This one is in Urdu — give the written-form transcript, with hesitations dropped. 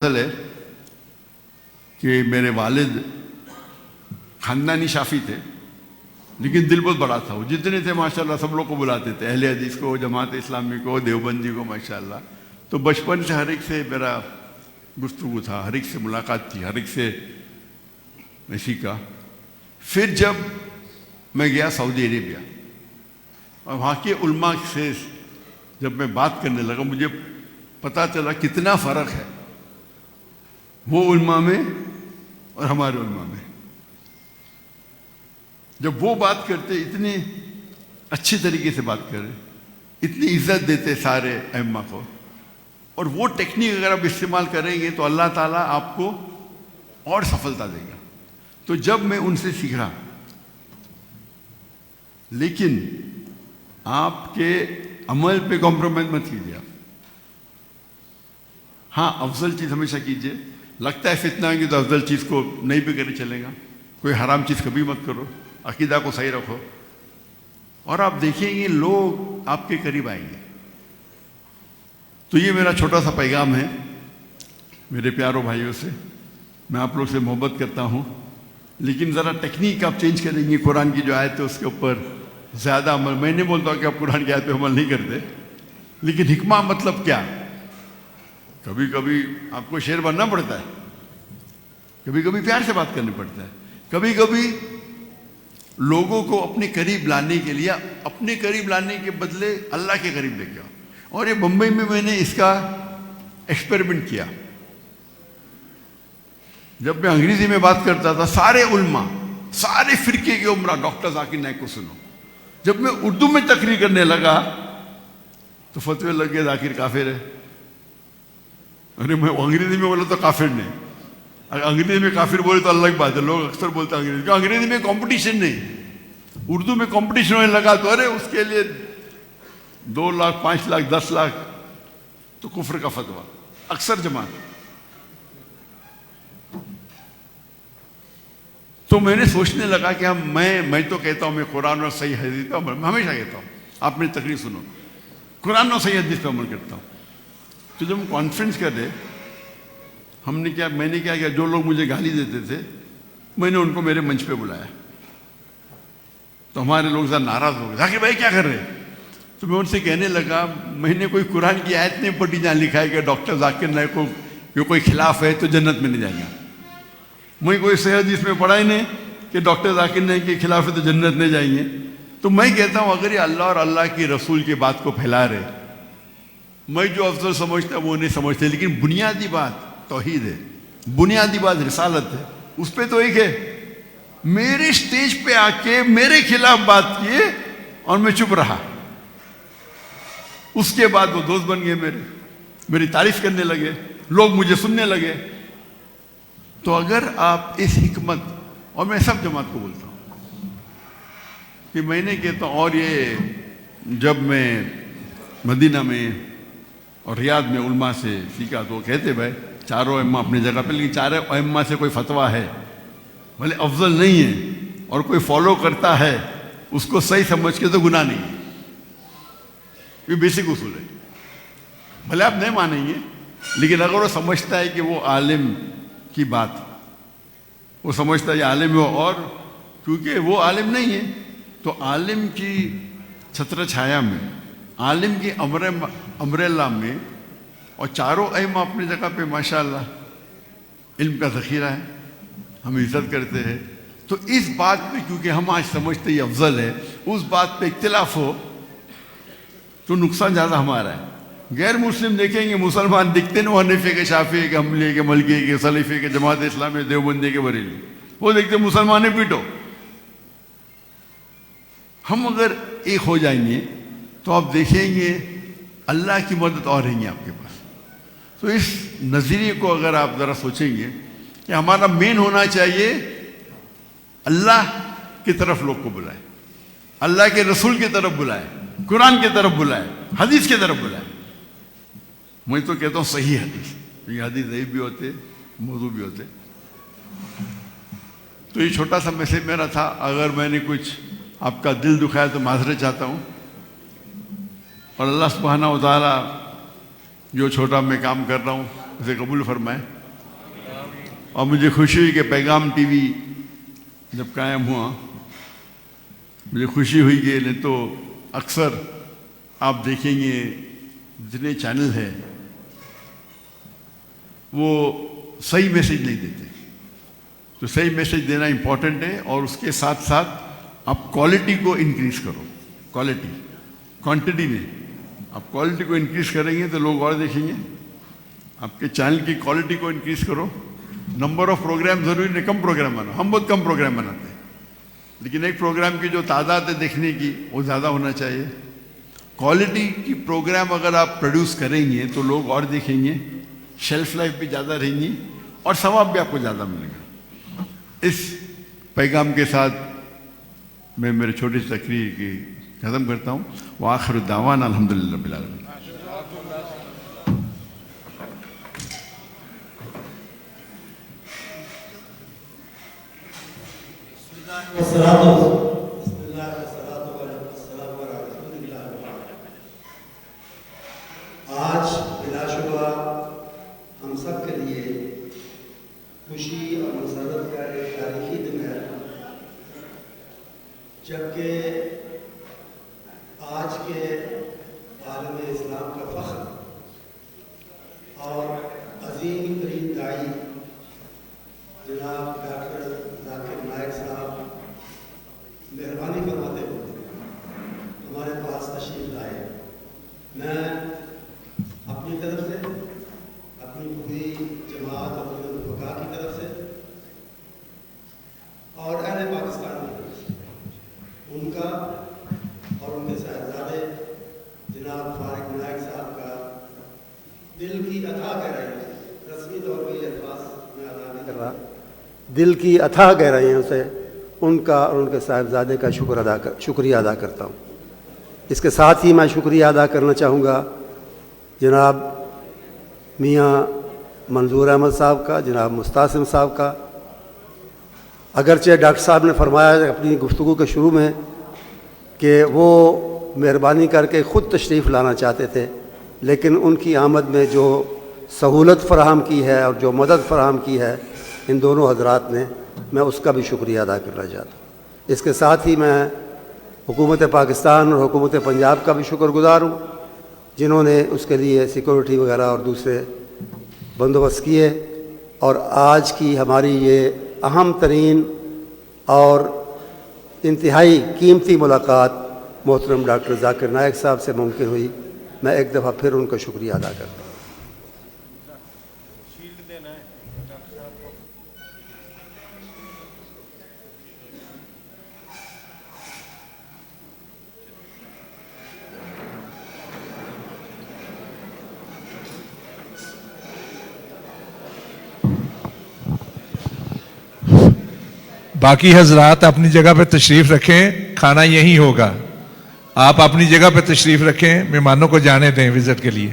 ہے کہ میرے والد خاندانی شافی تھے، لیکن دل بہت بڑا تھا. وہ جتنے تھے ماشاءاللہ سب لوگ کو بلاتے تھے، اہل حدیث کو، جماعت اسلامی کو، دیوبندی کو ماشاءاللہ. تو بچپن سے ہر ایک سے میرا گفتگو تھا، ہر ایک سے ملاقات تھی، ہر ایک سے میں سیکھا. پھر جب میں گیا سعودی عربیہ اور وہاں کے علماء سے جب میں بات کرنے لگا، مجھے پتہ چلا کتنا فرق ہے وہ علماء میں اور ہمارے علماء میں. جب وہ بات کرتے اتنے اچھے طریقے سے بات کرے، اتنی عزت دیتے سارے ائمہ کو، اور وہ ٹیکنیک اگر آپ استعمال کریں گے تو اللہ تعالیٰ آپ کو اور سفلتا دے گا. تو جب میں ان سے سیکھا، لیکن آپ کے عمل پہ کمپرومائز مت کیجیے. ہاں افضل چیز ہمیشہ کیجیے. لگتا ہے فتنہ آئیں گے تو افضل چیز کو نہیں بھی کرے چلے گا. کوئی حرام چیز کبھی مت کرو، عقیدہ کو صحیح رکھو، اور آپ دیکھیں گے لوگ آپ کے قریب آئیں گے. تو یہ میرا چھوٹا سا پیغام ہے میرے پیاروں بھائیوں سے. میں آپ لوگ سے محبت کرتا ہوں، لیکن ذرا ٹیکنیک آپ چینج کریں گے. قرآن کی جو آیت ہے اس کے اوپر زیادہ عمل. میں نہیں بولتا کہ آپ قرآن کی آیت پہ عمل نہیں کرتے، لیکن حکمہ مطلب کیا؟ کبھی کبھی آپ کو شعر بننا پڑتا ہے، کبھی کبھی پیار سے بات کرنی پڑتا ہے، کبھی کبھی لوگوں کو اپنے قریب لانے کے لیے، اپنے قریب لانے کے بدلے اللہ کے قریب لے کے آؤ. اور یہ بمبئی میں نے اس کا ایکسپیریمنٹ کیا. جب میں انگریزی میں بات کرتا تھا، سارے علماء، سارے فرقے کے عمرہ ڈاکٹر ذاکر نائک کو سنو. جب میں اردو میں تقریر کرنے لگا تو فتوے لگ گئے ذاکر کافر ہے. ارے میں انگریزی میں بولا تو کافر نہیں. اگر انگریزی میں کافر بولے تو اللہ کی بات ہے. لوگ اکثر بولتے ہیں انگریزی، انگریزی میں کمپٹیشن نہیں. اردو میں کمپٹیشن ہونے لگا تو ارے اس کے لیے 2 لاکھ 5 لاکھ 10 لاکھ تو کفر کا فتویٰ اکثر جماعت. تو میں نے سوچنے لگا کہ میں تو کہتا ہوں میں قرآن اور صحیح حدیث پہ عمل، میں ہمیشہ کہتا ہوں آپ میری تقریر سنو، قرآن اور صحیح حدیث پہ عمل کرتا ہوں. تو جب ہم کانفرنس کر رہے، میں نے کیا جو لوگ مجھے گالی دیتے تھے میں نے ان کو میرے منچ پہ بلایا. تو ہمارے لوگ ذرا ناراض ہو گئے، ذاکر بھائی کیا کر رہے؟ تو میں ان سے کہنے لگا میں نے کوئی قرآن کی آیت نہیں پڑھی جہاں لکھا ہے کہ ڈاکٹر ذاکر نائک کو جو کوئی خلاف ہے تو جنت میں نہیں جائیں گے. میں کوئی صحیح حدیث میں پڑھا ہی نہیں کہ ڈاکٹر ذاکر نائک کے خلاف ہے تو جنت نہیں جائیں گے. تو میں کہتا ہوں اگر یہ اللہ اور اللہ کی رسول کی بات کو پھیلا رہے، میں جو افضل سمجھتا وہ نہیں سمجھتے، لیکن بنیادی بات توحید ہے، بنیادی بات رسالت ہے. اس پہ تو ایک ہے. میرے اسٹیج پہ آ کے میرے خلاف بات کیے اور میں چپ رہا. اس کے بعد وہ دوست بن گئے، میری تعریف کرنے لگے، لوگ مجھے سننے لگے. تو اگر آپ اس حکمت، اور میں سب جماعت کو بولتا ہوں کہ میں نے کہتا ہوں، اور یہ جب میں مدینہ میں اور ریاض میں علماء سے سیکھا تو وہ کہتے بھائی چاروں ائمہ اپنی جگہ پہ، لیکن چاروں ائمہ سے کوئی فتویٰ ہے بھلے افضل نہیں ہے اور کوئی فالو کرتا ہے اس کو صحیح سمجھ کے تو گناہ نہیں ہے. یہ بیسک اصول ہے. بھلے آپ نہیں مانیں گے، لیکن اگر وہ سمجھتا ہے کہ وہ عالم کی بات، وہ سمجھتا ہے یہ عالم ہے، اور کیونکہ وہ عالم نہیں ہے تو عالم کی چھتر چھایا میں، عالم کی امبریلا میں، اور چاروں ائمہ اپنی جگہ پہ ماشاءاللہ علم کا ذخیرہ ہے، ہم عزت کرتے ہیں. تو اس بات پہ کیونکہ ہم آج سمجھتے یہ افضل ہے، اس بات پہ اختلاف ہو تو نقصان زیادہ ہمارا ہے. غیر مسلم دیکھیں گے مسلمان دکھتے نا، وہ حنفی کے، شافعی کے، حنبلی کے، مالکی کے، سلفی کے، جماعت اسلامی، دیوبندی کے، بریلوی، وہ دیکھتے مسلمان پیٹو. ہم اگر ایک ہو جائیں گے تو آپ دیکھیں گے اللہ کی مدد اور رہیں گے آپ کے پاس. تو اس نظریے کو اگر آپ ذرا سوچیں گے کہ ہمارا مین ہونا چاہیے اللہ کی طرف لوگ کو بلائے، اللہ کے رسول کی طرف بلائے، قرآن کی طرف بلائے، حدیث کی طرف بلائے. میں تو کہتا ہوں صحیح حدیث، یہ حدیث ضعیف بھی ہوتے، موضوع بھی ہوتے. تو یہ چھوٹا سا میسیج میرا تھا. اگر میں نے کچھ آپ کا دل دکھایا تو معذرت چاہتا ہوں. اور اللہ سبحانہ و تعالیٰ جو چھوٹا میں کام کر رہا ہوں اسے قبول فرمائے. اور مجھے خوشی ہوئی کہ پیغام ٹی وی جب قائم ہوا مجھے خوشی ہوئی کہ نہیں تو اکثر آپ دیکھیں گے جتنے چینل ہیں وہ صحیح میسیج نہیں دیتے. تو صحیح میسیج دینا امپورٹنٹ ہے، اور اس کے ساتھ ساتھ آپ کوالٹی کو انکریز کرو. کوالٹی، کوانٹٹی نہیں. آپ کوالٹی کو انکریز کریں گے تو لوگ اور دیکھیں گے. آپ کے چینل کی کوالٹی کو انکریز کرو. نمبر آف پروگرام ضروری نہیں، کم پروگرام بناؤ. ہم بہت کم پروگرام بناتے ہیں، لیکن ایک پروگرام کی جو تعداد ہے دیکھنے کی وہ زیادہ ہونا چاہیے. کوالٹی کی پروگرام اگر آپ پروڈیوس کریں گے تو لوگ اور دیکھیں گے، شیلف لائف بھی زیادہ رہیں گی اور ثواب بھی آپ کو زیادہ ملے گا. اس پیغام کے ساتھ میں میرے چھوٹی سی تقریر کی ختم کرتا ہوں. وآخر الدعوانا الحمدللہ رب العالمین. آج بلا شبہ ہم سب کے لیے خوشی اور مسرت کا ایک تاریخی دن ہے، جبکہ آج کے عالم اسلام کا فخر اور عظیم ترین داعی جناب ڈاکٹر ذاکر نائک صاحب مہربانی فرماتے ہوئے ہمارے پاس تشریف لائے. میں اپنی طرف سے، اپنی پوری جماعت اور فقہ کی طرف سے اور اہل پاکستان کی طرف سے ان کا اور ان کے صاحبزادے جناب فارغ نائک صاحب کا دل کی اتھاہ گہرائیوں سے، رسمی طور پہ یہ الفاظ میں ادا نہیں کر رہا، دل کی اتھاہ گہرائیوں سے ان کا اور ان کے صاحبزادے کا شکریہ ادا کرتا ہوں. اس کے ساتھ ہی میں شکریہ ادا کرنا چاہوں گا جناب میاں منظور احمد صاحب کا، جناب مستعصم صاحب کا. اگرچہ ڈاکٹر صاحب نے فرمایا اپنی گفتگو کے شروع میں کہ وہ مہربانی کر کے خود تشریف لانا چاہتے تھے، لیکن ان کی آمد میں جو سہولت فراہم کی ہے اور جو مدد فراہم کی ہے ان دونوں حضرات نے، میں اس کا بھی شکریہ ادا کرنا چاہتا ہوں. اس کے ساتھ ہی میں حکومت پاکستان اور حکومت پنجاب کا بھی شکر گزار ہوں، جنہوں نے اس کے لیے سیکورٹی وغیرہ اور دوسرے بندوبست کیے. اور آج کی ہماری یہ اہم ترین اور انتہائی قیمتی ملاقات محترم ڈاکٹر ذاکر نائک صاحب سے ممکن ہوئی. میں ایک دفعہ پھر ان کا شکریہ ادا کرتا ہوں. باقی حضرات اپنی جگہ پہ تشریف رکھیں، کھانا یہی ہوگا. آپ اپنی جگہ پہ تشریف رکھیں، مہمانوں کو جانے دیں وزٹ کے لیے.